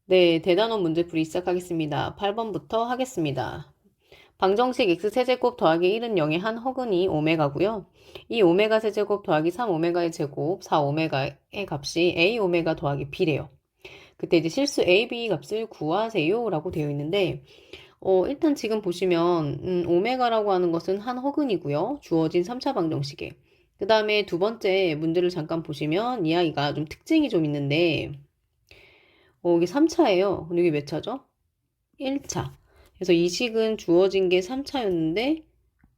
네, 대단원 문제풀이 시작하겠습니다. 8번부터 하겠습니다. 방정식 x세제곱 더하기 1은 0의 한 허근이 오메가고요. 이 오메가 세제곱 더하기 3오메가의 제곱 4오메가의 값이 a 오메가 더하기 b래요. 그때 이제 실수 a, b 값을 구하세요 라고 되어 있는데 일단 지금 보시면 오메가라고 하는 것은 한 허근이고요. 주어진 3차 방정식에. 그 다음에 두 번째 문제를 잠깐 보시면 이 아이가 좀 특징이 좀 있는데 이게 3차예요. 근데 이게 몇 차죠? 1차. 그래서 이 식은 주어진 게 3차였는데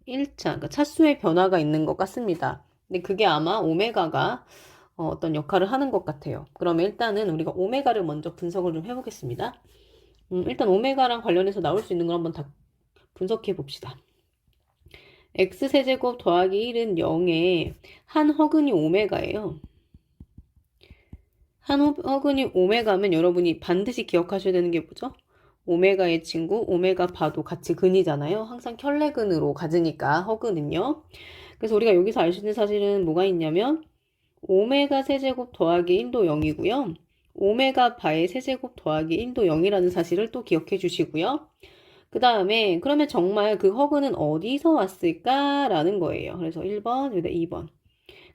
1차. 그러니까 차수의 변화가 있는 것 같습니다. 근데 그게 아마 오메가가 어떤 역할을 하는 것 같아요. 그러면 일단은 우리가 오메가를 먼저 분석을 좀 해보겠습니다. 일단 오메가랑 관련해서 나올 수 있는 걸 한번 다 분석해 봅시다. x세제곱 더하기 1은 0에 한 허근이 오메가예요. 한 허근이 오메가면 여러분이 반드시 기억하셔야 되는 게 뭐죠? 오메가의 친구, 오메가 바도 같이 근이잖아요. 항상 켤레근으로 가지니까 허근은요. 그래서 우리가 여기서 알 수 있는 사실은 뭐가 있냐면 오메가 세제곱 더하기 1도 0이고요. 오메가 바의 세제곱 더하기 1도 0이라는 사실을 또 기억해 주시고요. 그 다음에 그러면 정말 그 허근은 어디서 왔을까라는 거예요. 그래서 1번, 2번.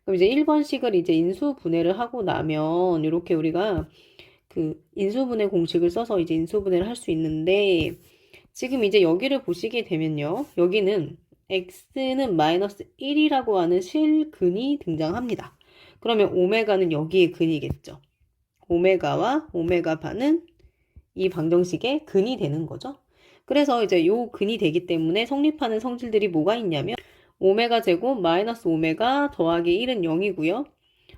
그럼 이제 1번식을 이제 인수분해를 하고 나면 이렇게 우리가 그 인수분해 공식을 써서 이제 인수분해를 할 수 있는데 지금 이제 여기를 보시게 되면요. 여기는 x는 마이너스 1이라고 하는 실근이 등장합니다. 그러면 오메가는 여기에 근이겠죠. 오메가와 오메가 바는 이 방정식의 근이 되는 거죠. 그래서 이제 요 근이 되기 때문에 성립하는 성질들이 뭐가 있냐면 오메가 제곱 마이너스 오메가 더하기 1은 0이고요.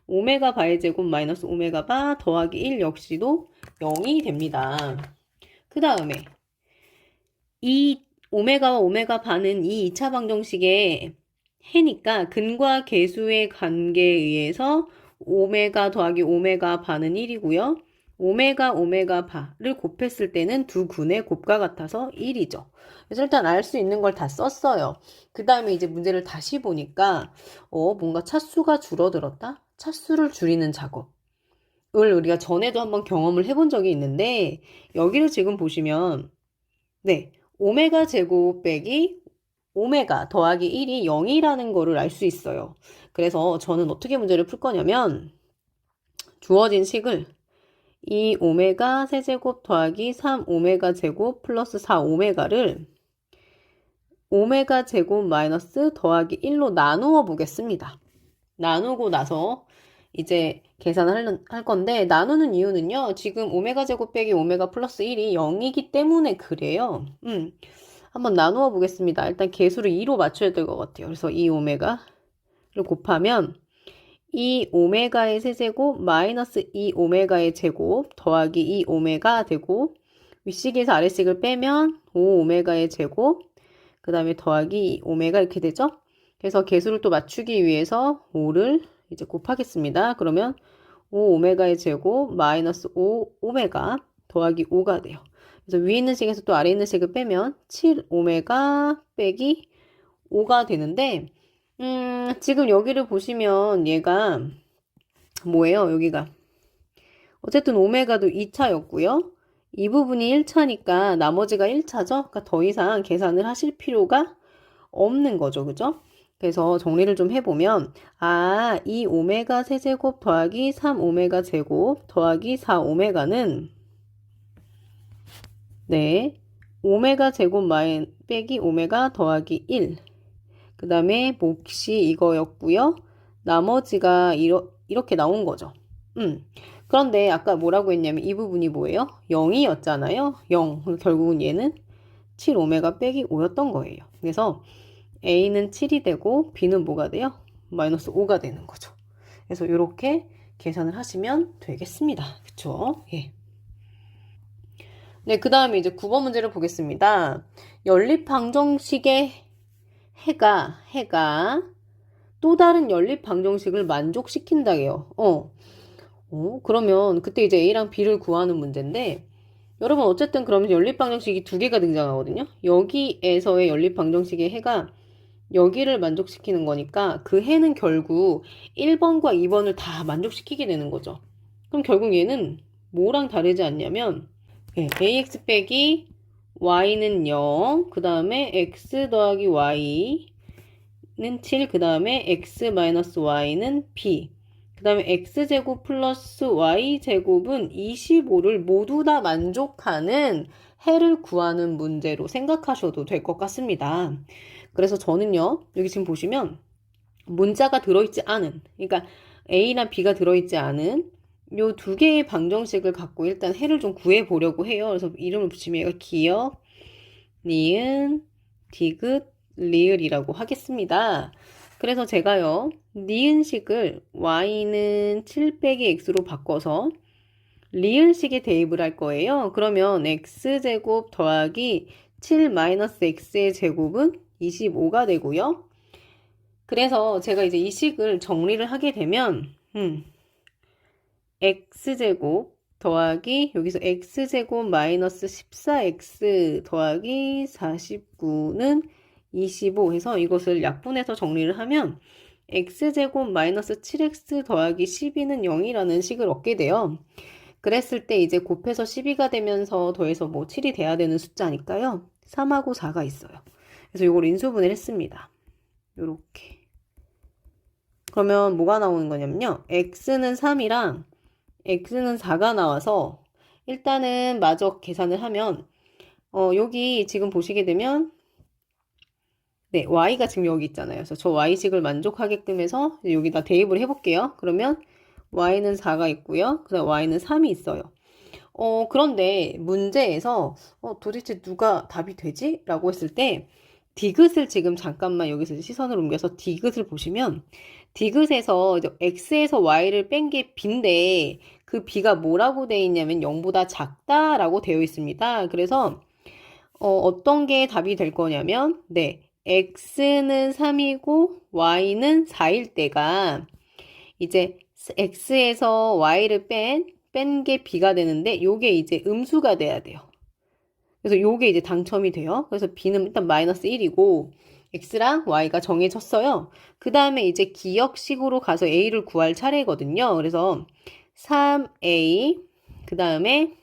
오메가 바의 제곱 마이너스 오메가 바 더하기 1 역시도 0이 됩니다. 그 다음에 이 오메가와 오메가 바는 이 2차 방정식의 해니까 근과 계수의 관계에 의해서 오메가 더하기 오메가 바는 1이고요. 오메가 바를 곱했을 때는 두 근의 곱과 같아서 1이죠. 그래서 일단 알 수 있는 걸 다 썼어요. 그 다음에 이제 문제를 다시 보니까 뭔가 차수가 줄어들었다? 차수를 줄이는 작업을 우리가 전에도 한번 경험을 해본 적이 있는데 여기를 지금 보시면 네, 오메가 제곱 빼기 오메가 더하기 1이 0이라는 거를 알 수 있어요. 그래서 저는 어떻게 문제를 풀 거냐면 주어진 식을 2 오메가 세제곱 더하기 3 오메가 제곱 플러스 4 오메가를 오메가 제곱 마이너스 더하기 1로 나누어 보겠습니다. 나누고 나서 이제 계산을 할 건데 나누는 이유는요. 지금 오메가 제곱 빼기 오메가 플러스 1이 0이기 때문에 그래요. 한번 나누어 보겠습니다. 일단 개수를 2로 맞춰야 될 것 같아요. 그래서 2 오메가를 곱하면 2 오메가의 세제곱 마이너스 2 오메가의 제곱 더하기 2 오메가 되고 윗식에서 아래식을 빼면 5 오메가의 제곱 그 다음에 더하기 2 오메가 이렇게 되죠. 그래서 개수를 또 맞추기 위해서 5를 이제 곱하겠습니다. 그러면 5 오메가의 제곱 마이너스 5 오메가 더하기 5가 돼요. 그래서 위에 있는 식에서 또 아래 있는 식을 빼면 7 오메가 빼기 5가 되는데 지금 여기를 보시면 얘가 뭐예요? 여기가 어쨌든 오메가도 2차였고요. 이 부분이 1차니까 나머지가 1차죠. 그러니까 더 이상 계산을 하실 필요가 없는 거죠. 그죠? 그래서 정리를 좀 해보면 이 오메가 세제곱 더하기 3 오메가 제곱 더하기 4 오메가는 네 오메가 제곱 빼기 오메가 더하기 1 그 다음에 몫이 이거였고요. 나머지가 이렇게 나온 거죠. 그런데 아까 뭐라고 했냐면 이 부분이 뭐예요? 0이었잖아요. 0. 결국은 얘는 7 오메가 빼기 5였던 거예요. 그래서 A는 7이 되고 B는 뭐가 돼요? 마이너스 5가 되는 거죠. 그래서 이렇게 계산을 하시면 되겠습니다. 그쵸? 예. 네, 그 다음에 이제 9번 문제를 보겠습니다. 연립방정식의 해가 또 다른 연립방정식을 만족시킨다게요. 그러면 그때 이제 A랑 B를 구하는 문제인데 여러분 어쨌든 그러면 연립방정식이 두 개가 등장하거든요. 여기에서의 연립방정식의 해가 여기를 만족시키는 거니까 그 해는 결국 1번과 2번을 다 만족시키게 되는 거죠. 그럼 결국 얘는 뭐랑 다르지 않냐면 네, ax 빼기 y는 0, 그 다음에 x 더하기 y는 7, 그 다음에 x 마이너스 y는 b, 그 다음에 x제곱 플러스 y제곱은 25를 모두 다 만족하는 해를 구하는 문제로 생각하셔도 될 것 같습니다. 그래서 저는요, 여기 지금 보시면 문자가 들어있지 않은, 그러니까 a나 b가 들어있지 않은 요 두 개의 방정식을 갖고 일단 해를 좀 구해 보려고 해요. 그래서 이름을 붙이면 얘가 기역, 니은, 디귿, 리을이라고 하겠습니다. 그래서 제가요, 니은식을 y는 7 빼기 x로 바꿔서 리을식에 대입을 할 거예요. 그러면 x제곱 더하기 7 마이너스 x의 제곱은 25가 되고요. 그래서 제가 이제 이 식을 정리를 하게 되면 x제곱 더하기 여기서 x제곱 마이너스 14x 더하기 49는 25 해서 이것을 약분해서 정리를 하면 x제곱 마이너스 7x 더하기 12는 0이라는 식을 얻게 돼요. 그랬을 때 이제 곱해서 12가 되면서 더해서 뭐 7이 돼야 되는 숫자니까요. 3하고 4가 있어요. 그래서 이걸 인수분해를 했습니다. 요렇게. 그러면 뭐가 나오는 거냐면요. x는 3이랑 x는 4가 나와서 일단은 마저 계산을 하면 여기 지금 보시게 되면 네, y가 지금 여기 있잖아요. 그래서 저 y식을 만족하게끔 해서 여기다 대입을 해볼게요. 그러면 y는 4가 있고요. 그 다음 y는 3이 있어요. 그런데 문제에서 도대체 누가 답이 되지? 라고 했을 때 디귿을 지금 잠깐만 여기서 시선을 옮겨서 디귿을 보시면 디귿에서 이제 x에서 y를 뺀 게 b인데 그 b가 뭐라고 되어 있냐면 0보다 작다라고 되어 있습니다. 그래서 어떤 게 답이 될 거냐면 네, x는 3이고 y는 4일 때가 이제 x에서 y를 뺀 게 b가 되는데 요게 이제 음수가 돼야 돼요. 그래서 요게 이제 당첨이 돼요. 그래서 b는 일단 마이너스 1이고 x랑 y가 정해졌어요. 그 다음에 이제 기역식으로 가서 a를 구할 차례거든요. 그래서 3a 그 다음에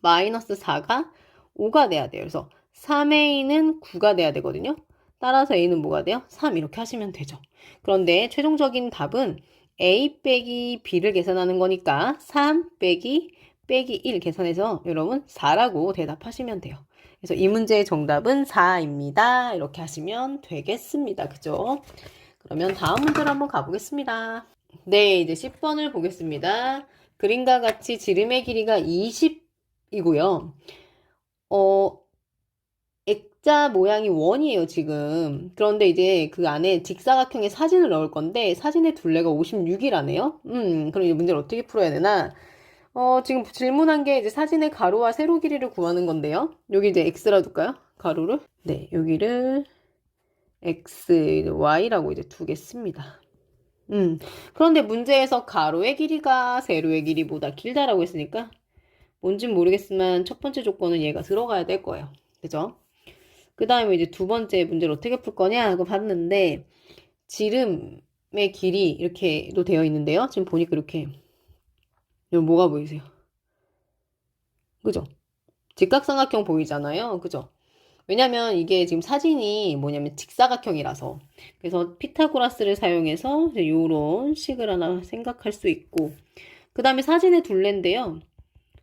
마이너스 4가 5가 돼야 돼요. 그래서 3a는 9가 돼야 되거든요. 따라서 a는 뭐가 돼요? 3 이렇게 하시면 되죠. 그런데 최종적인 답은 a 빼기 b를 계산하는 거니까 3 빼기 1 계산해서 여러분 4라고 대답하시면 돼요. 그래서 이 문제의 정답은 4입니다. 이렇게 하시면 되겠습니다. 그죠? 그러면 다음 문제로 한번 가보겠습니다. 네, 이제 10번을 보겠습니다. 그림과 같이 지름의 길이가 20이고요. 액자 모양이 원이에요, 지금. 그런데 이제 그 안에 직사각형의 사진을 넣을 건데, 사진의 둘레가 56이라네요? 그럼 이 문제를 어떻게 풀어야 되나? 지금 질문한 게 이제 사진의 가로와 세로 길이를 구하는 건데요. 여기 이제 x라 둘까요? 가로를? 네, 여기를 x, y라고 이제 두겠습니다. 그런데 문제에서 가로의 길이가 세로의 길이보다 길다라고 했으니까 뭔진 모르겠지만 첫 번째 조건은 얘가 들어가야 될 거예요. 그죠? 그 다음에 이제 두 번째 문제를 어떻게 풀 거냐 하고 봤는데 지름의 길이 이렇게도 되어 있는데요. 지금 보니까 이렇게 여기 뭐가 보이세요? 그죠? 직각삼각형 보이잖아요. 그죠? 왜냐면 이게 지금 사진이 뭐냐면 직사각형이라서 그래서 피타고라스를 사용해서 이런 식을 하나 생각할 수 있고 그 다음에 사진의 둘레인데요.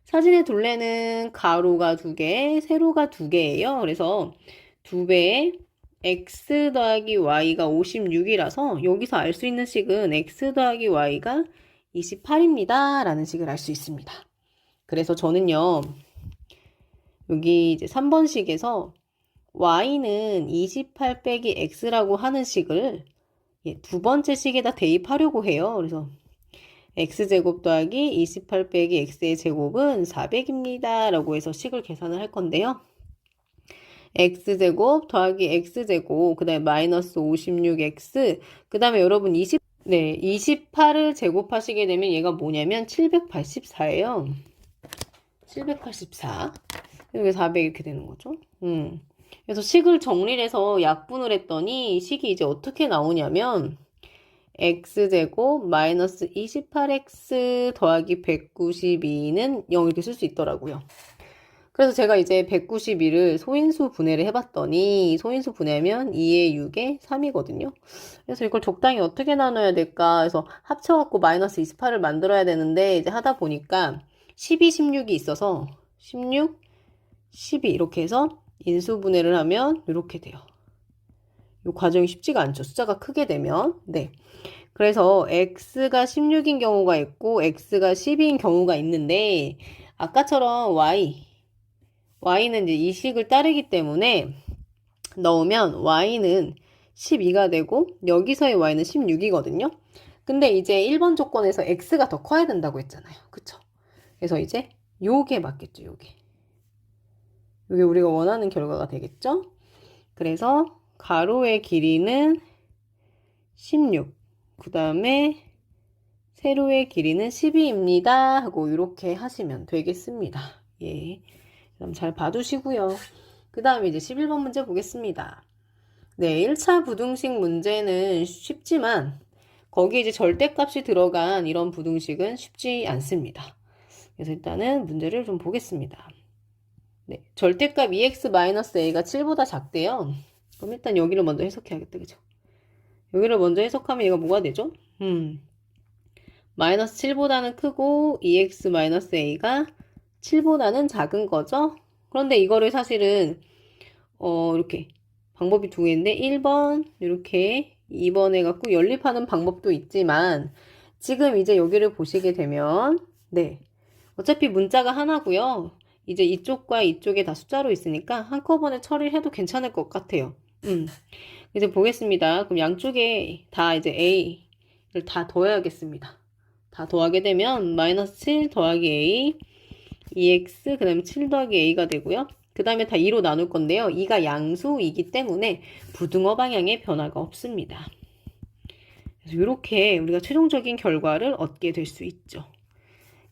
사진의 둘레는 가로가 2개, 세로가 2개예요. 그래서 2배에 x 더하기 y가 56이라서 여기서 알 수 있는 식은 x 더하기 y가 28입니다. 라는 식을 알 수 있습니다. 그래서 저는요. 여기 이제 3번식에서 y는 28 빼기 x라고 하는 식을 두 번째 식에다 대입하려고 해요. 그래서 x제곱 더하기 28 빼기 x의 제곱은 400입니다. 라고 해서 식을 계산을 할 건데요. x제곱 더하기 x제곱 그 다음에 마이너스 56x 그 다음에 여러분 28을 제곱하시게 되면 얘가 뭐냐면 784예요. 784 여기 400 이렇게 되는 거죠. 그래서 식을 정리를 해서 약분을 했더니 식이 이제 어떻게 나오냐면 x제곱 마이너스 28x 더하기 192는 0 이렇게 쓸 수 있더라고요. 그래서 제가 이제 192를 소인수 분해를 해봤더니 소인수 분해하면 2에 6에 3이거든요. 그래서 이걸 적당히 어떻게 나눠야 될까 해서 합쳐갖고 마이너스 28을 만들어야 되는데 이제 하다 보니까 12, 16이 있어서 16, 12 이렇게 해서 인수분해를 하면 이렇게 돼요. 이 과정이 쉽지가 않죠. 숫자가 크게 되면. 네. 그래서 x가 16인 경우가 있고 x가 12인 경우가 있는데 아까처럼 y는 이제 이 식을 따르기 때문에 넣으면 y는 12가 되고 여기서의 y는 16이거든요. 근데 이제 1번 조건에서 x가 더 커야 된다고 했잖아요. 그쵸? 그래서 이제 요게 맞겠죠. 요게 우리가 원하는 결과가 되겠죠? 그래서 가로의 길이는 16, 그 다음에 세로의 길이는 12입니다 하고 이렇게 하시면 되겠습니다. 예. 그럼 잘 봐두시고요. 그 다음에 이제 11번 문제 보겠습니다. 네, 1차 부등식 문제는 쉽지만 거기에 이제 절대값이 들어간 이런 부등식은 쉽지 않습니다. 그래서 일단은 문제를 좀 보겠습니다. 네, 절대값 2x-a가 7보다 작대요. 그럼 일단 여기를 먼저 해석해야겠다. 그죠? 여기를 먼저 해석하면 얘가 뭐가 되죠? 마이너스 7보다는 크고 2x-a가 7보다는 작은 거죠? 그런데 이거를 사실은 이렇게 방법이 두 개인데 1번 이렇게 2번 해갖고 연립하는 방법도 있지만 지금 이제 여기를 보시게 되면 네, 어차피 문자가 하나고요. 이제 이쪽과 이쪽에 다 숫자로 있으니까 한꺼번에 처리해도 괜찮을 것 같아요. 이제 보겠습니다. 그럼 양쪽에 다 이제 a를 다 더해야겠습니다. 다 더하게 되면 마이너스 7 더하기 a 2x 그 다음에 7 더하기 a가 되고요. 그 다음에 다 2로 나눌 건데요. 2가 양수이기 때문에 부등호 방향에 변화가 없습니다. 그래서 이렇게 우리가 최종적인 결과를 얻게 될 수 있죠.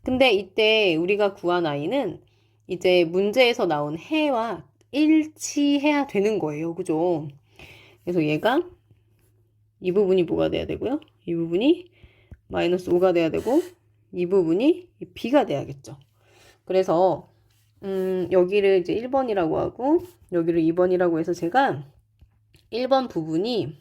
근데 이때 우리가 구한 i는 이제 문제에서 나온 해와 일치해야 되는 거예요. 그죠? 그래서 얘가 이 부분이 뭐가 돼야 되고요. 이 부분이 마이너스 5가 돼야 되고 이 부분이 b가 돼야겠죠. 그래서 여기를 이제 1번이라고 하고 여기를 2번이라고 해서 제가 1번 부분이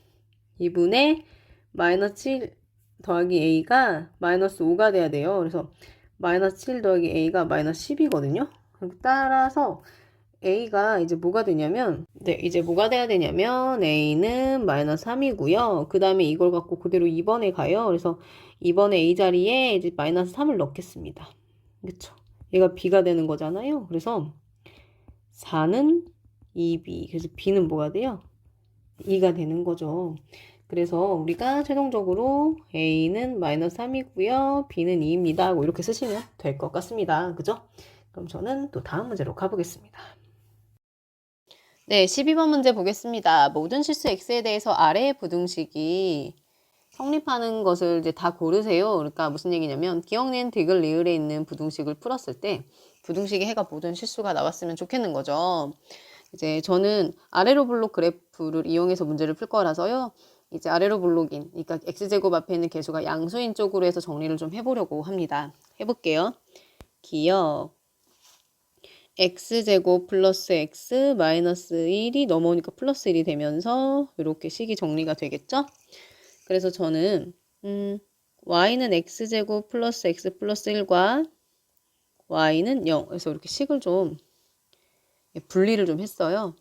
2분의 마이너스 7 더하기 a가 마이너스 5가 돼야 돼요. 그래서 마이너스 7 더하기 a가 마이너스 10이거든요. 따라서 a가 이제 뭐가 되냐면 네, 이제 뭐가 돼야 되냐면 a는 마이너스 3이고요. 그 다음에 이걸 갖고 그대로 2번에 가요. 그래서 2번에 a 자리에 이제 마이너스 3을 넣겠습니다. 그쵸? 얘가 b가 되는 거잖아요. 그래서 4는 2b. 그래서 b는 뭐가 돼요? 2가 되는 거죠. 그래서 우리가 최종적으로 a는 마이너스 3이고요. b는 2입니다. 하고 이렇게 쓰시면 될 것 같습니다. 그죠? 그럼 저는 또 다음 문제로 가보겠습니다. 네, 12번 문제 보겠습니다. 모든 실수 x에 대해서 아래의 부등식이 성립하는 것을 이제 다 고르세요. 그러니까 무슨 얘기냐면 기억낸 디귿 리을에 있는 부등식을 풀었을 때 부등식의 해가 모든 실수가 나왔으면 좋겠는 거죠. 이제 저는 아래로 블록 그래프를 이용해서 문제를 풀 거라서요. 이제 아래로 블록인, 그러니까 x제곱 앞에 있는 개수가 양수인 쪽으로 해서 정리를 좀 해보려고 합니다. 해볼게요. 기억 x제곱 플러스 x 마이너스 1이 넘어오니까 플러스 1이 되면서 이렇게 식이 정리가 되겠죠? 그래서 저는 y는 x제곱 플러스 x 플러스 1과 y는 0. 그래서 이렇게 식을 좀 분리를 좀 했어요.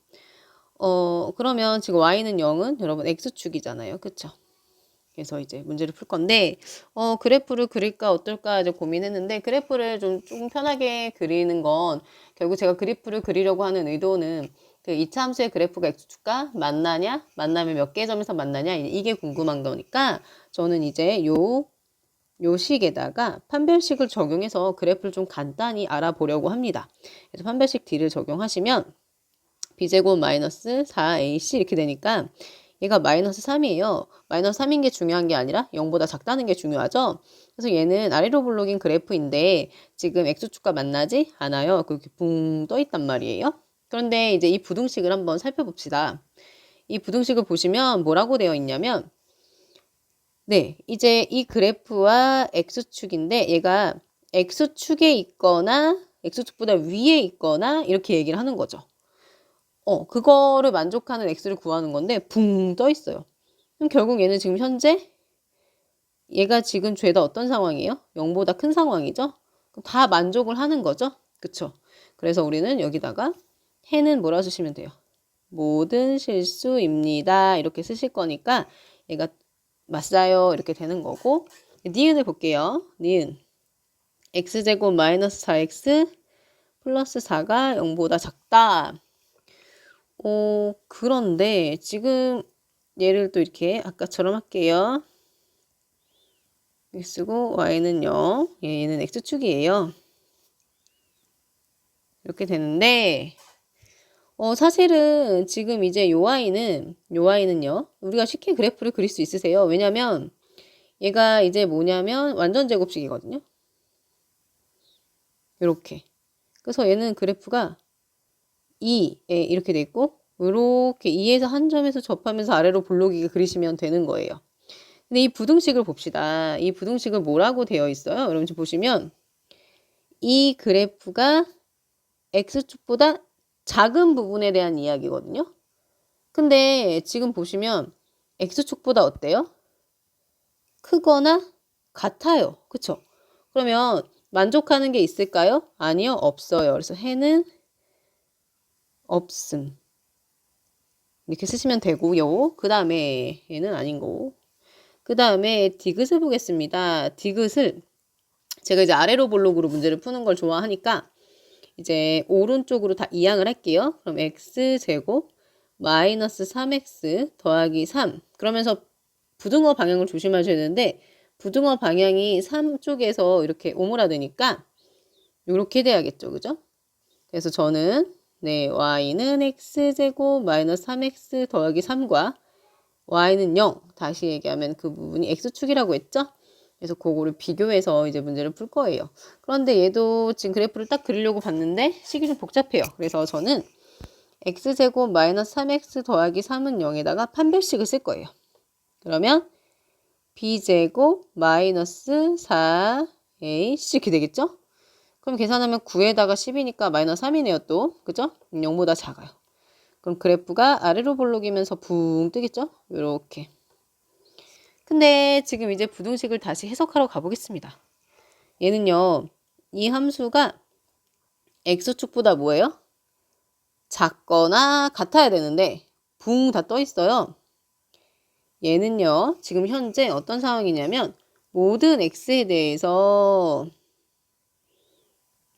그러면 지금 y는 0은 여러분 x축이잖아요. 그쵸? 그래서 이제 문제를 풀 건데 그래프를 그릴까 어떨까 이제 고민했는데 그래프를 좀 편하게 그리는 건 결국 제가 그래프를 그리려고 하는 의도는 그 이차 함수의 그래프가 x축과 만나냐? 만나면 몇 개의 점에서 만나냐? 이게 궁금한 거니까 저는 이제 요 식에다가 판별식을 적용해서 그래프를 좀 간단히 알아보려고 합니다. 그래서 판별식 D를 적용하시면 b제곱 마이너스 4ac 이렇게 되니까 얘가 마이너스 3이에요. 마이너스 3인 게 중요한 게 아니라 0보다 작다는 게 중요하죠. 그래서 얘는 아래로 블록인 그래프인데 지금 x축과 만나지 않아요. 그렇게 붕 떠 있단 말이에요. 그런데 이제 이 부등식을 한번 살펴봅시다. 이 부등식을 보시면 뭐라고 되어 있냐면 네, 이제 이 그래프와 x축인데 얘가 x축에 있거나 x축보다 위에 있거나 이렇게 얘기를 하는 거죠. 그거를 만족하는 x를 구하는 건데 붕 떠 있어요. 그럼 결국 얘는 지금 현재 얘가 지금 죄다 어떤 상황이에요? 0보다 큰 상황이죠? 그럼 다 만족을 하는 거죠? 그쵸? 그래서 우리는 여기다가 해는 뭐라 쓰시면 돼요? 모든 실수입니다. 이렇게 쓰실 거니까 얘가 맞아요. 이렇게 되는 거고 니은을 볼게요. 니은 x제곱 마이너스 4x 플러스 4가 0보다 작다. 그런데 지금 얘를 또 이렇게 아까처럼 할게요. x고 y는 0, 얘는 x축이에요. 이렇게 되는데 사실은 지금 이제 요 y는요. 우리가 쉽게 그래프를 그릴 수 있으세요. 왜냐면 얘가 이제 뭐냐면 완전 제곱식이거든요. 이렇게. 그래서 얘는 그래프가 2에 이렇게 돼 있고 이렇게 2에서 한 점에서 접하면서 아래로 볼록이게 그리시면 되는 거예요. 근데 이 부등식을 봅시다. 이 부등식을 뭐라고 되어 있어요? 여러분 지금 보시면 이 그래프가 x축보다 작은 부분에 대한 이야기거든요. 근데 지금 보시면 x축보다 어때요? 크거나 같아요. 그쵸? 그러면 만족하는 게 있을까요? 아니요, 없어요. 그래서 해는 없음. 이렇게 쓰시면 되고요. 그 다음에 얘는 아닌 거고. 그 다음에 디귿을 보겠습니다. 디귿을 제가 이제 아래로 볼록으로 문제를 푸는 걸 좋아하니까 이제 오른쪽으로 다 이항을 할게요. 그럼 x제곱 마이너스 3x 더하기 3. 그러면서 부등호 방향을 조심하셔야 되는데 부등호 방향이 3 쪽에서 이렇게 오므라드니까 이렇게 돼야겠죠. 그죠? 그래서 저는 y는 x제곱 마이너스 3x 더하기 3과 y는 0. 다시 얘기하면 그 부분이 x축이라고 했죠? 그래서 그거를 비교해서 이제 문제를 풀 거예요. 그런데 얘도 지금 그래프를 딱 그리려고 봤는데 식이 좀 복잡해요. 그래서 저는 x제곱 마이너스 3x 더하기 3은 0에다가 판별식을 쓸 거예요. 그러면 b제곱 마이너스 4ac 이렇게 되겠죠? 그럼 계산하면 9에다가 10이니까 마이너스 3이네요 또. 그죠? 0보다 작아요. 그럼 그래프가 아래로 볼록이면서 붕 뜨겠죠? 이렇게. 근데 지금 이제 부등식을 다시 해석하러 가보겠습니다. 얘는요. 이 함수가 x축보다 뭐예요? 작거나 같아야 되는데 붕 다 떠 있어요. 얘는요. 지금 현재 어떤 상황이냐면 모든 x에 대해서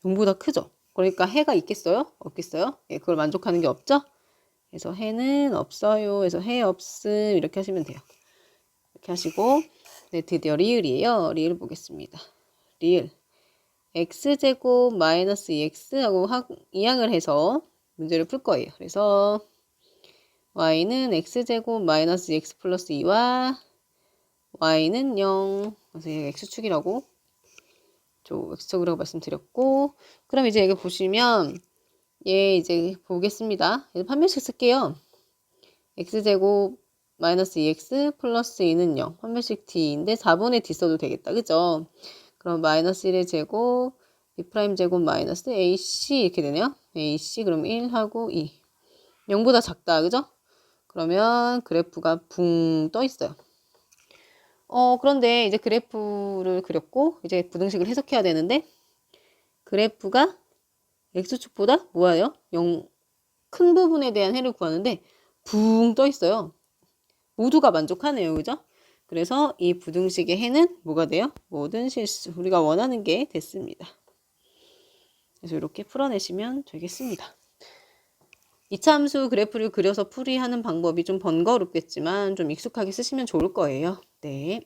0보다 크죠. 그러니까 해가 있겠어요? 없겠어요? 예, 그걸 만족하는 게 없죠? 그래서 해는 없어요. 그래서 해 없음 이렇게 하시면 돼요. 이렇게 하시고 네, 드디어 리을이에요. 리을 보겠습니다. 리을 x제곱 마이너스 2x하고 이항을 해서 문제를 풀 거예요. 그래서 y는 x제곱 마이너스 x 플러스 2와 y는 0. 그래서 얘가 x축이라고 x축이라고 말씀드렸고 그럼 이제 여기 보시면 얘 이제 보겠습니다. 판별식 쓸게요. x제곱 마이너스 2x 플러스 2는 0. 판별식 d인데 4분의 d 써도 되겠다. 그죠? 그럼 마이너스 1의 제곱 b' 제곱 마이너스 ac 이렇게 되네요. ac 그럼 1하고 2. 0보다 작다. 그죠? 그러면 그래프가 붕 떠 있어요. 그런데 이제 그래프를 그렸고 이제 부등식을 해석해야 되는데 그래프가 x축보다 뭐예요? 0, 큰 부분에 대한 해를 구하는데 붕 떠 있어요. 모두가 만족하네요. 그죠? 그래서 이 부등식의 해는 뭐가 돼요? 모든 실수. 우리가 원하는 게 됐습니다. 그래서 이렇게 풀어내시면 되겠습니다. 이차함수 그래프를 그려서 풀이하는 방법이 좀 번거롭겠지만 좀 익숙하게 쓰시면 좋을 거예요. 네.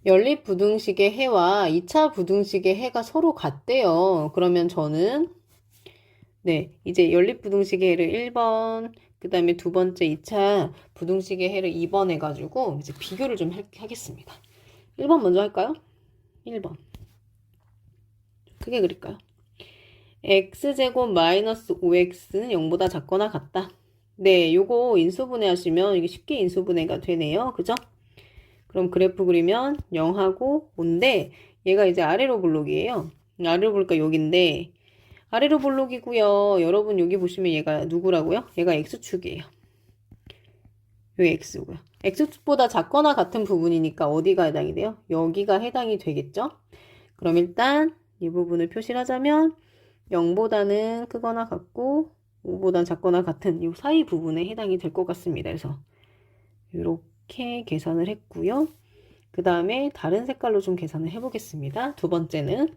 연립 부등식의 해와 2차 부등식의 해가 서로 같대요. 그러면 저는 이제 연립 부등식의 해를 1번, 그 다음에 두 번째 2차 부등식의 해를 2번 해가지고 이제 비교를 좀 하겠습니다. 1번 먼저 할까요? 1번. 크게 그릴까요? x제곱 마이너스 5x는 0보다 작거나 같다. 네, 요거 인수분해 하시면 이게 쉽게 인수분해가 되네요. 그죠? 그럼 그래프 그리면 0하고 5인데 얘가 이제 아래로 볼록이에요. 아래로 볼까 여기인데 아래로 볼록이고요. 여러분 여기 보시면 얘가 누구라고요? 얘가 x축이에요. 여기 x고요. x축보다 작거나 같은 부분이니까 어디가 해당이 돼요? 여기가 해당이 되겠죠? 그럼 일단 이 부분을 표시를 하자면 0보다는 크거나 같고 5보다 작거나 같은 이 사이 부분에 해당이 될 것 같습니다. 그래서 이렇게 계산을 했고요. 그 다음에 다른 색깔로 좀 계산을 해보겠습니다. 두 번째는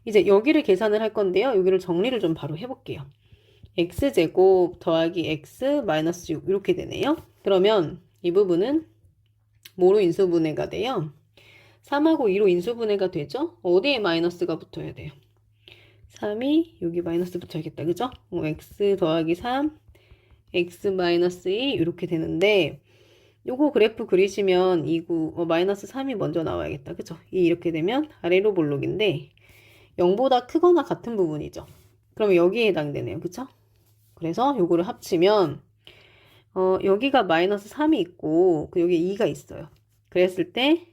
이제 여기를 계산을 할 건데요. 여기를 정리를 좀 바로 해볼게요. x제곱 더하기 x 마이너스 6 이렇게 되네요. 그러면 이 부분은 뭐로 인수분해가 돼요? 3하고 2로 인수분해가 되죠? 어디에 마이너스가 붙어야 돼요? 3이 여기 마이너스 붙어야겠다. 그죠? x 더하기 3, x 마이너스 2 이렇게 되는데 요거 그래프 그리시면 마이너스 3이 먼저 나와야겠다. 그죠? 이렇게 되면 아래로 볼록인데 0보다 크거나 같은 부분이죠. 그러면 여기에 해당되네요. 그쵸? 그래서 요거를 합치면 여기가 마이너스 3이 있고 여기 2가 있어요. 그랬을 때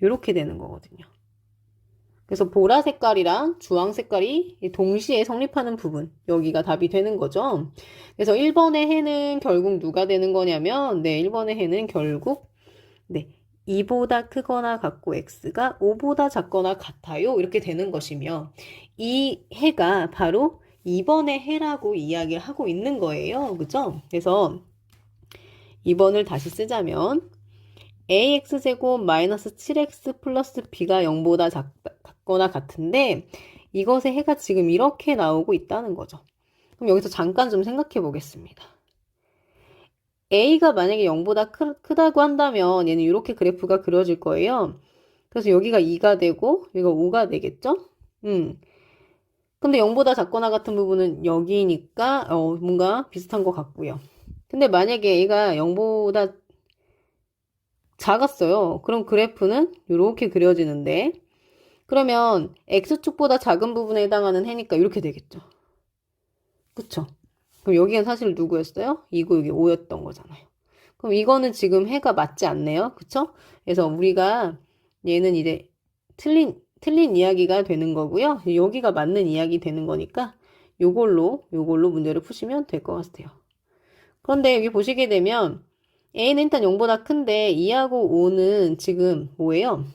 이렇게 되는 거거든요. 그래서 보라 색깔이랑 주황 색깔이 동시에 성립하는 부분 여기가 답이 되는 거죠. 그래서 1번의 해는 결국 누가 되는 거냐면 1번의 해는 결국 2보다 크거나 같고 x가 5보다 작거나 같아요. 이렇게 되는 것이며 이 해가 바로 2번의 해라고 이야기를 하고 있는 거예요. 그죠? 그래서 2번을 다시 쓰자면 ax제곱 마이너스 7x 플러스 b가 0보다 작거나 같은데 이것의 해가 지금 이렇게 나오고 있다는 거죠. 그럼 여기서 잠깐 좀 생각해 보겠습니다. a가 만약에 0보다 크다고 한다면 얘는 이렇게 그래프가 그려질 거예요. 그래서 여기가 2가 되고 여기가 5가 되겠죠? 근데 0보다 작거나 같은 부분은 여기니까 뭔가 비슷한 것 같고요. 근데 만약에 a가 0보다 작았어요. 그럼 그래프는 이렇게 그려지는데 그러면 x축보다 작은 부분에 해당하는 해니까 이렇게 되겠죠. 그쵸? 그럼 여기가 사실 누구였어요? 2고 여기 5였던 거잖아요. 그럼 이거는 지금 해가 맞지 않네요. 그쵸? 그래서 우리가 얘는 이제 틀린 이야기가 되는 거고요. 여기가 맞는 이야기 되는 거니까 요걸로 문제를 푸시면 될 것 같아요. 그런데 여기 보시게 되면 a는 일단 0보다 큰데 2하고 5는 지금 뭐예요?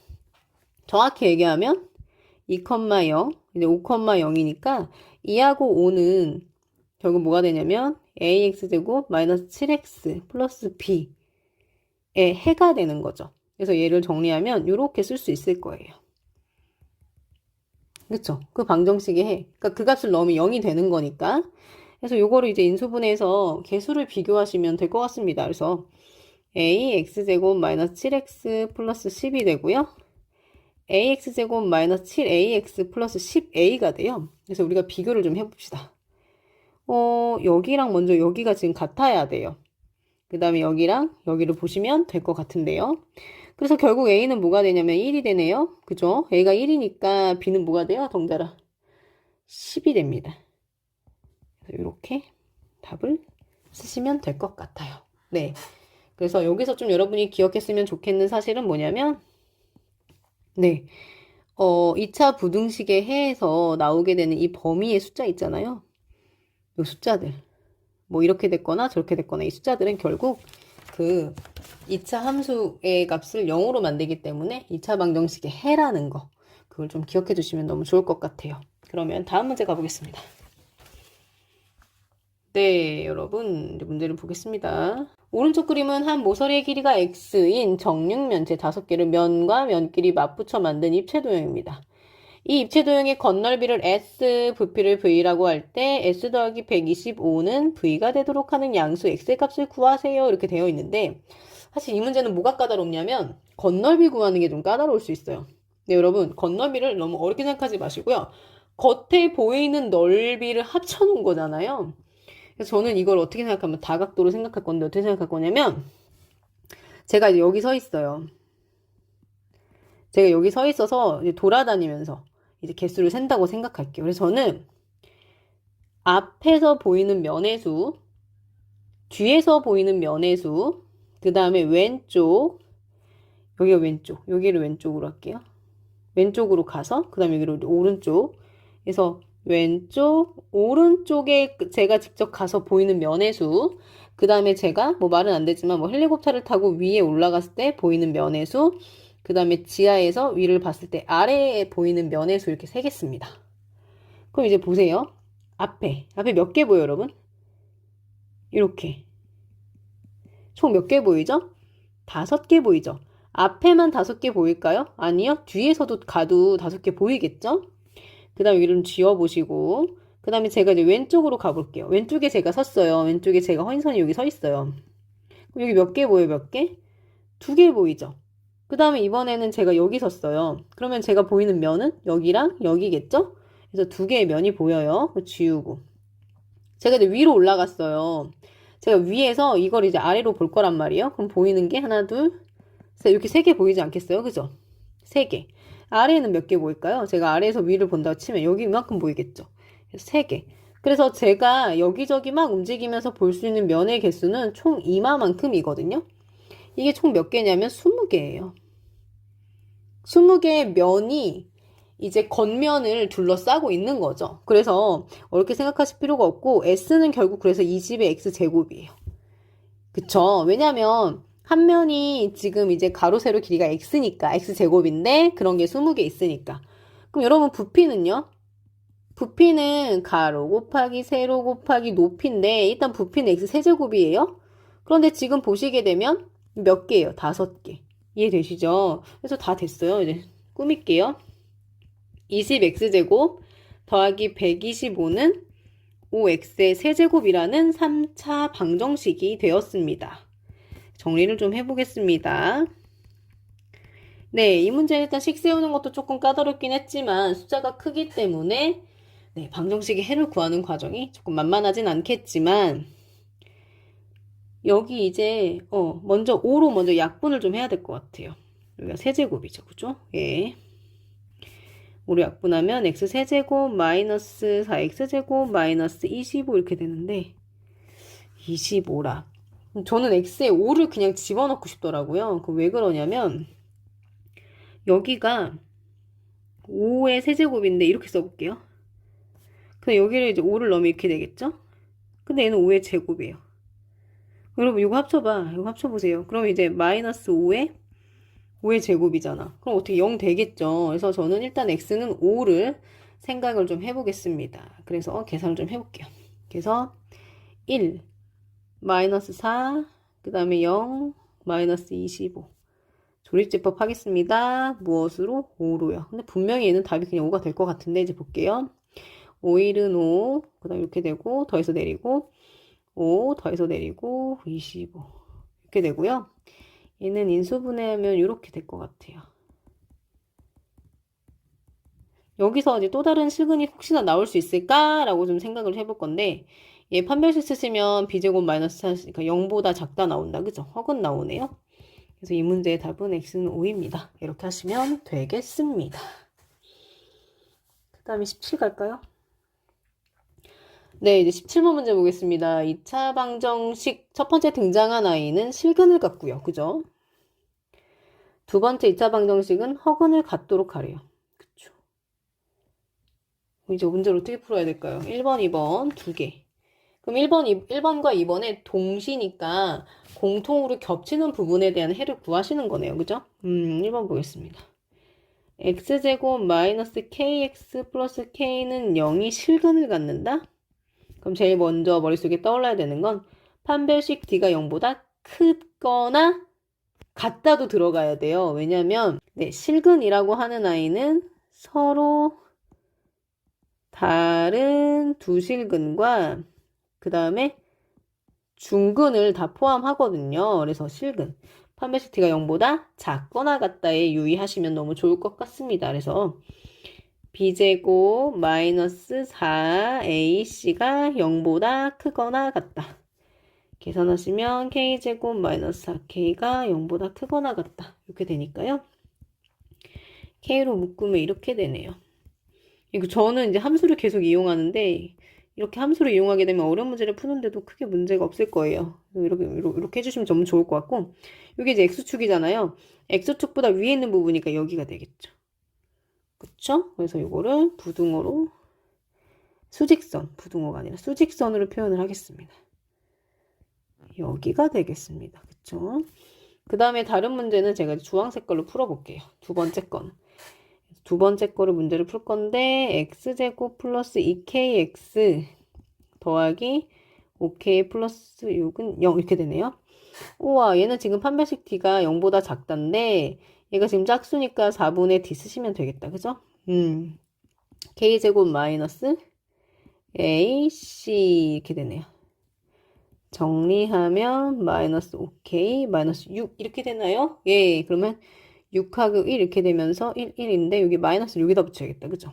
정확히 얘기하면 2,0 이제 5,0이니까 2하고 5는 결국 뭐가 되냐면 ax제곱 마이너스 7x 플러스 b의 해가 되는 거죠. 그래서 얘를 정리하면 이렇게 쓸 수 있을 거예요. 그쵸? 그 방정식의 해. 그러니까 그 값을 넣으면 0이 되는 거니까. 그래서 요거를 이제 인수분해해서 개수를 비교하시면 될 것 같습니다. 그래서 ax제곱 마이너스 7x 플러스 10이 되고요. ax제곱 마이너스 7ax 플러스 10a가 돼요. 그래서 우리가 비교를 좀 해봅시다. 여기랑 먼저 여기가 지금 같아야 돼요. 그 다음에 여기랑 여기를 보시면 될 것 같은데요. 그래서 결국 a는 뭐가 되냐면 1이 되네요. 그죠? a가 1이니까 b는 뭐가 돼요? 덩달아 10이 됩니다. 이렇게 답을 쓰시면 될 것 같아요. 네. 그래서 여기서 좀 여러분이 기억했으면 좋겠는 사실은 뭐냐면 2차 부등식의 해에서 나오게 되는 이 범위의 숫자 있잖아요. 이 숫자들. 뭐 이렇게 됐거나 저렇게 됐거나 이 숫자들은 결국 그 2차 함수의 값을 0으로 만들기 때문에 2차 방정식의 해라는 거. 그걸 좀 기억해 주시면 너무 좋을 것 같아요. 그러면 다음 문제 가보겠습니다. 네, 여러분 이제 문제를 보겠습니다. 오른쪽 그림은 한 모서리의 길이가 x인 정육면체 5개를 면과 면끼리 맞붙여 만든 입체도형입니다. 이 입체도형의 건널비를 S, 부피를 V라고 할 때 S 더하기 125는 V가 되도록 하는 양수 X의 값을 구하세요. 이렇게 되어 있는데 사실 이 문제는 뭐가 까다롭냐면 건널비 구하는 게 좀 까다로울 수 있어요. 네, 여러분 건널비를 너무 어렵게 생각하지 마시고요. 겉에 보이는 넓이를 합쳐놓은 거잖아요. 그래서 저는 이걸 어떻게 생각하면 다각도로 생각할 건데 어떻게 생각할 거냐면 제가 이제 여기 서 있어요. 제가 여기 서 있어서 이제 돌아다니면서 이제 개수를 센다고 생각할게요. 그래서 저는 앞에서 보이는 면의 수, 뒤에서 보이는 면의 수, 그 다음에 왼쪽, 여기가 왼쪽, 여기를 왼쪽으로 할게요. 왼쪽으로 가서 그 다음에 여기로 오른쪽 그래서 왼쪽, 오른쪽에 제가 직접 가서 보이는 면의 수, 그 다음에 제가 뭐 말은 안 되지만 뭐 헬리콥터를 타고 위에 올라갔을 때 보이는 면의 수, 그 다음에 지하에서 위를 봤을 때 아래에 보이는 면의 수 이렇게 세겠습니다. 그럼 이제 보세요. 앞에 몇 개 보여요, 여러분? 이렇게. 총 몇 개 보이죠? 5개 보이죠? 앞에만 5개 보일까요? 아니요. 뒤에서도 가도 5개 보이겠죠? 그 다음에 위를 지워보시고, 그 다음에 제가 이제 왼쪽으로 가볼게요. 왼쪽에 제가 섰어요. 왼쪽에 제가 허인선이 여기 서 있어요. 그럼 여기 몇 개 보여요? 몇 개? 2개 보이죠? 그 다음에 이번에는 제가 여기 섰어요. 그러면 제가 보이는 면은 여기랑 여기겠죠? 그래서 2개의 면이 보여요. 지우고. 제가 이제 위로 올라갔어요. 제가 위에서 이걸 이제 아래로 볼 거란 말이에요. 그럼 보이는 게 하나, 둘, 셋, 이렇게 3개 보이지 않겠어요? 그죠? 3개. 아래에는 몇 개 보일까요? 제가 아래에서 위를 본다고 치면 여기 이만큼 보이겠죠? 3개. 그래서 제가 여기저기 막 움직이면서 볼 수 있는 면의 개수는 총 이마만큼이거든요. 이게 총 몇 개냐면 20개예요. 20개의 면이 이제 겉면을 둘러싸고 있는 거죠. 그래서 어렵게 생각하실 필요가 없고 S는 결국 그래서 이 집의 X제곱이에요. 그쵸? 왜냐면 한 면이 지금 이제 가로 세로 길이가 X니까 X제곱인데 그런 게 20개 있으니까. 그럼 여러분 부피는요? 부피는 가로 곱하기 세로 곱하기 높이인데 일단 부피는 X세제곱이에요. 그런데 지금 보시게 되면 몇 개예요? 5개. 이해되시죠? 그래서 다 됐어요. 이제 꾸밀게요. 20x제곱 더하기 125는 5x의 세제곱이라는 3차 방정식이 되었습니다. 정리를 좀 해보겠습니다. 네, 이 문제는 일단 식 세우는 것도 조금 까다롭긴 했지만 숫자가 크기 때문에 네, 방정식의 해를 구하는 과정이 조금 만만하진 않겠지만 여기 이제 먼저 5로 먼저 약분을 좀 해야 될 것 같아요. 여기가 세제곱이죠. 그죠? 예. 5로 약분하면 x세제곱 마이너스 4x제곱 마이너스 25 이렇게 되는데 25라. 저는 x에 5를 그냥 집어넣고 싶더라고요. 그 왜 그러냐면 여기가 5의 세제곱인데 이렇게 써볼게요. 근데 여기를 이제 5를 넣으면 이렇게 되겠죠? 근데 얘는 5의 제곱이에요. 여러분 이거 합쳐봐. 이거 합쳐보세요. 그럼 이제 마이너스 5의 제곱이잖아. 그럼 어떻게 0 되겠죠? 그래서 저는 일단 x는 5를 생각을 좀 해보겠습니다. 그래서 계산을 좀 해볼게요. 그래서 1, 마이너스 4, 그 다음에 0, 마이너스 25. 조립제법 하겠습니다. 무엇으로? 5로요. 근데 분명히 얘는 답이 그냥 5가 될 것 같은데 이제 볼게요. 5일은 5, 그 다음에 이렇게 되고 더해서 내리고 5 더해서 내리고 25 이렇게 되고요. 얘는 인수분해하면 이렇게 될 것 같아요. 여기서 이제 또 다른 실근이 혹시나 나올 수 있을까라고 좀 생각을 해볼 건데 얘 판별식 쓰시면 b제곱 마이너스 4, 그러니까 0보다 작다 나온다. 그죠? 허근 나오네요. 그래서 이 문제의 답은 x는 5입니다. 이렇게 하시면 되겠습니다. 그 다음에 17 갈까요? 네, 이제 17번 문제 보겠습니다. 2차 방정식 첫 번째 등장한 아이는 실근을 갖고요. 그죠? 두 번째 2차 방정식은 허근을 갖도록 하래요. 그쵸? 이제 문제를 어떻게 풀어야 될까요? 1번, 2번 두 개. 그럼 1번과 2번의 동시니까 공통으로 겹치는 부분에 대한 해를 구하시는 거네요. 그죠? 1번 보겠습니다. x제곱 마이너스 kx 플러스 k는 0이 실근을 갖는다? 그럼 제일 먼저 머릿속에 떠올라야 되는 건 판별식 d가 0보다 크거나 같다도 들어가야 돼요. 왜냐면 네, 실근이라고 하는 아이는 서로 다른 두 실근과 그 다음에 중근을 다 포함하거든요. 그래서 실근. 판별식 d가 0보다 작거나 같다에 유의하시면 너무 좋을 것 같습니다. 그래서 b제곱 마이너스 4ac가 0보다 크거나 같다. 계산하시면 k제곱 마이너스 4k가 0보다 크거나 같다. 이렇게 되니까요. k로 묶으면 이렇게 되네요. 이거 저는 이제 함수를 계속 이용하는데 이렇게 함수를 이용하게 되면 어려운 문제를 푸는데도 크게 문제가 없을 거예요. 이렇게 해주시면 너무 좋을 것 같고 이게 이제 x축이잖아요. x축보다 위에 있는 부분이니까 여기가 되겠죠. 그쵸? 그래서 이거를 부등호로 수직선, 부등호가 아니라 수직선으로 표현을 하겠습니다. 여기가 되겠습니다. 그쵸? 그 다음에 다른 문제는 제가 주황색 걸로 풀어볼게요. 두 번째 건. 두 번째 거를 문제를 풀 건데 x제곱 플러스 2kx 더하기 5k 플러스 6은 0 이렇게 되네요. 우와, 얘는 지금 판별식 d가 0보다 작단데 얘가 지금 짝수니까 4분의 d 쓰시면 되겠다. 그죠? k제곱 마이너스 ac 이렇게 되네요. 정리하면 마이너스 5k 마이너스 6 이렇게 되나요? 예, 그러면 6하고 1 이렇게 되면서 1, 1인데 여기 마이너스 6에다 붙여야겠다. 그죠?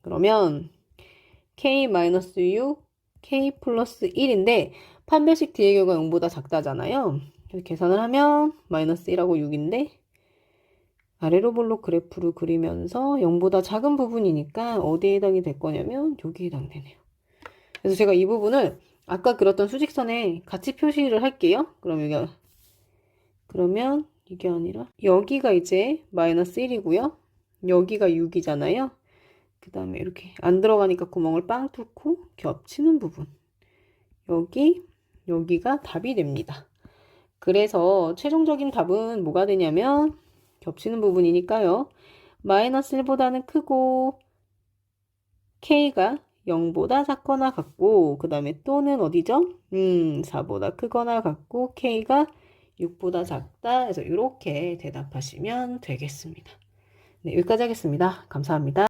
그러면 k 마이너스 6, k 플러스 1인데 판별식 d의 결과 0보다 작다잖아요. 그래서 계산을 하면 마이너스 1하고 6인데 아래로 볼록 그래프를 그리면서 0보다 작은 부분이니까 어디에 해당이 될 거냐면 여기에 해당되네요. 그래서 제가 이 부분을 아까 그렸던 수직선에 같이 표시를 할게요. 그러면 이게 아니라 여기가 이제 마이너스 1이고요. 여기가 6이잖아요. 그 다음에 이렇게 안 들어가니까 구멍을 빵 뚫고 겹치는 부분. 여기가 답이 됩니다. 그래서 최종적인 답은 뭐가 되냐면 겹치는 부분이니까요. 마이너스 1보다는 크고 k가 0보다 작거나 같고 그 다음에 또는 어디죠? 4보다 크거나 같고 k가 6보다 작다. 그래서 이렇게 대답하시면 되겠습니다. 네, 여기까지 하겠습니다. 감사합니다.